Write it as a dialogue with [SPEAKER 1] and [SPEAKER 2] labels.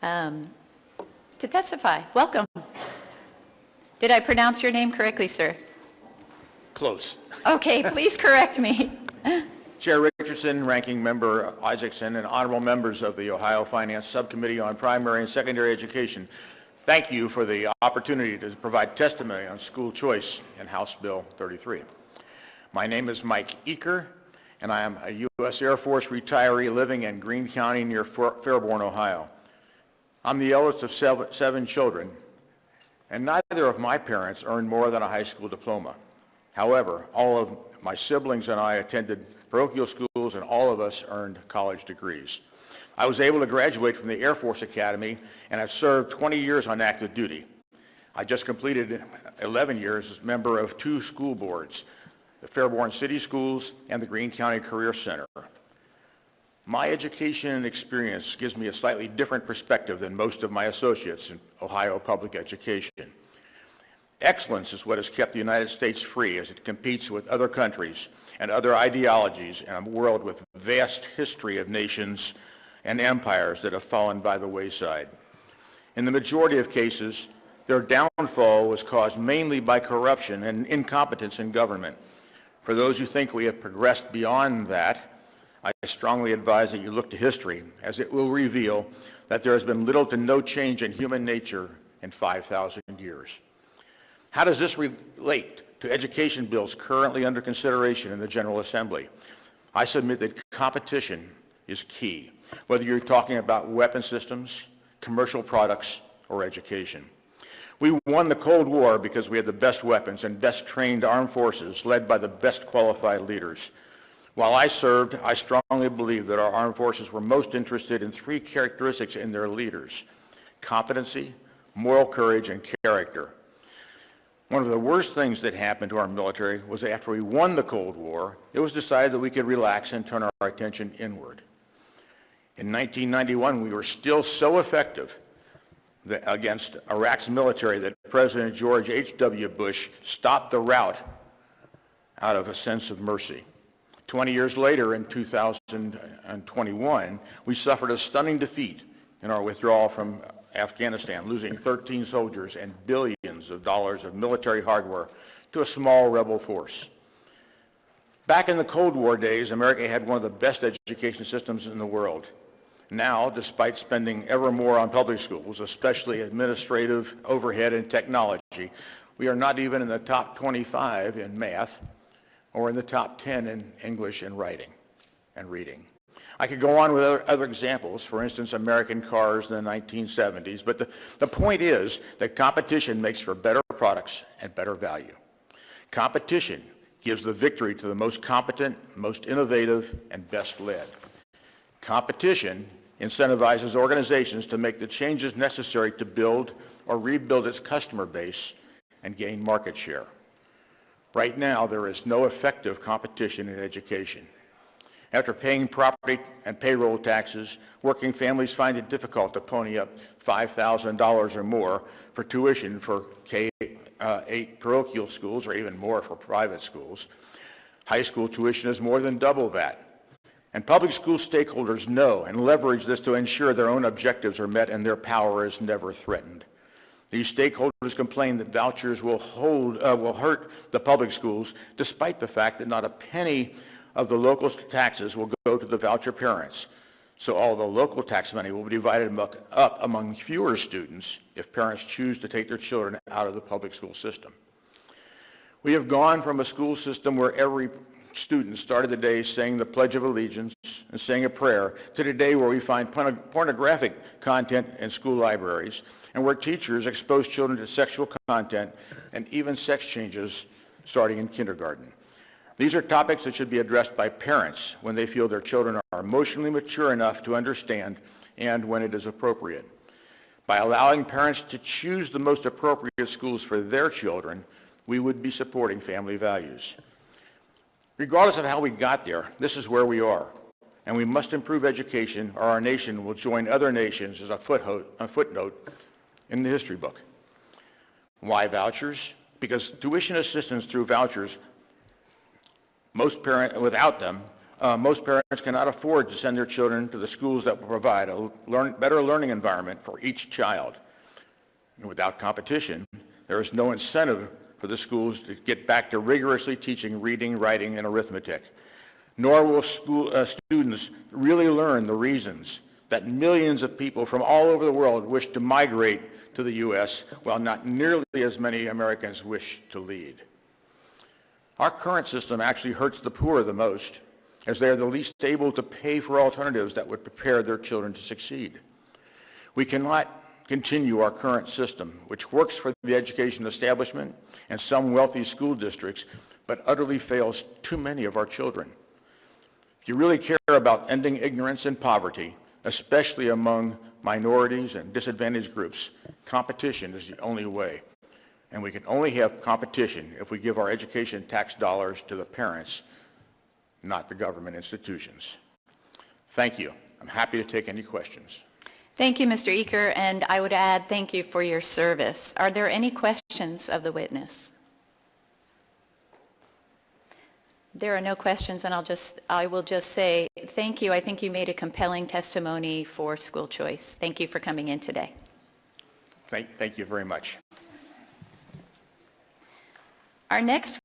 [SPEAKER 1] to testify. Welcome. Did I pronounce your name correctly, sir?
[SPEAKER 2] Close.
[SPEAKER 1] Okay, please correct me.
[SPEAKER 2] Chair Richardson, Ranking Member Isaacson, and honorable members of the Ohio Finance Subcommittee on Primary and Secondary Education, thank you for the opportunity to provide testimony on school choice in House Bill 33. My name is Mike Uecker, and I am a U.S. Air Force retiree living in Greene County near Fairborn, Ohio. I'm the eldest of seven children, and neither of my parents earned more than a high school diploma. However, all of my siblings and I attended parochial schools, and all of us earned college degrees. I was able to graduate from the Air Force Academy, and I've served 20 years on active duty. I just completed 11 years as member of 2 school boards, the Fairborn City Schools and the Greene County Career Center. My education and experience gives me a slightly different perspective than most of my associates in Ohio public education. Excellence is what has kept the United States free as it competes with other countries and other ideologies in a world with vast history of nations and empires that have fallen by the wayside. In the majority of cases, their downfall was caused mainly by corruption and incompetence in government. For those who think we have progressed beyond that, I strongly advise that you look to history, as it will reveal that there has been little to no change in human nature in 5,000 years. How does this relate to education bills currently under consideration in the General Assembly? I submit that competition is key, whether you're talking about weapon systems, commercial products, or education. We won the Cold War because we had the best weapons and best trained armed forces led by the best qualified leaders. While I served, I strongly believe that our armed forces were most interested in 3 characteristics in their leaders: competency, moral courage, and character. One of the worst things that happened to our military was after we won the Cold War, it was decided that we could relax and turn our attention inward. In 1991, we were still so effective against Iraq's military that President George H.W. Bush stopped the rout out of a sense of mercy. 20 years later, in 2021, we suffered a stunning defeat in our withdrawal from Afghanistan, losing 13 soldiers and billions of dollars of military hardware to a small rebel force. Back in the Cold War days, America had one of the best education systems in the world. Now, despite spending ever more on public schools, especially administrative overhead and technology, we are not even in the top 25 in math or in the top 10 in English and writing and reading. I could go on with other examples, for instance, American cars in the 1970s, but the point is that competition makes for better products and better value. Competition gives the victory to the most competent, most innovative, and best led. Competition incentivizes organizations to make the changes necessary to build or rebuild its customer base and gain market share. Right now, there is no effective competition in education. After paying property and payroll taxes, working families find it difficult to pony up $5,000 or more for tuition for K-8 parochial schools, or even more for private schools. High school tuition is more than double that. And public school stakeholders know and leverage this to ensure their own objectives are met and their power is never threatened. These stakeholders complain that vouchers will hurt the public schools, despite the fact that not a penny of the local taxes will go to the voucher parents. So all the local tax money will be divided up among fewer students if parents choose to take their children out of the public school system. We have gone from a school system where every student started the day saying the Pledge of Allegiance and saying a prayer to today where we find pornographic content in school libraries and where teachers expose children to sexual content and even sex changes starting in kindergarten. These are topics that should be addressed by parents when they feel their children are emotionally mature enough to understand and when it is appropriate. By allowing parents to choose the most appropriate schools for their children, we would be supporting family values. Regardless of how we got there, this is where we are, and we must improve education or our nation will join other nations as a footnote in the history book. Why vouchers? Because tuition assistance through vouchers, most parents, without them, Most parents cannot afford to send their children to the schools that will provide a better learning environment for each child. And without competition, there is no incentive for the schools to get back to rigorously teaching reading, writing, and arithmetic. Nor will students really learn the reasons that millions of people from all over the world wish to migrate to the U.S., while not nearly as many Americans wish to lead. Our current system actually hurts the poor the most, as they are the least able to pay for alternatives that would prepare their children to succeed. We cannot continue our current system, which works for the education establishment and some wealthy school districts, but utterly fails too many of our children. If you really care about ending ignorance and poverty, especially among minorities and disadvantaged groups, competition is the only way. And we can only have competition if we give our education tax dollars to the parents, not the government institutions. Thank you. I'm happy to take any questions.
[SPEAKER 1] Thank you, Mr. Uecker, and I would add thank you for your service. Are there any questions of the witness? There are no questions, and I will just say thank you. I think you made a compelling testimony for school choice. Thank you for coming in today.
[SPEAKER 2] Thank you very much.
[SPEAKER 1] Our next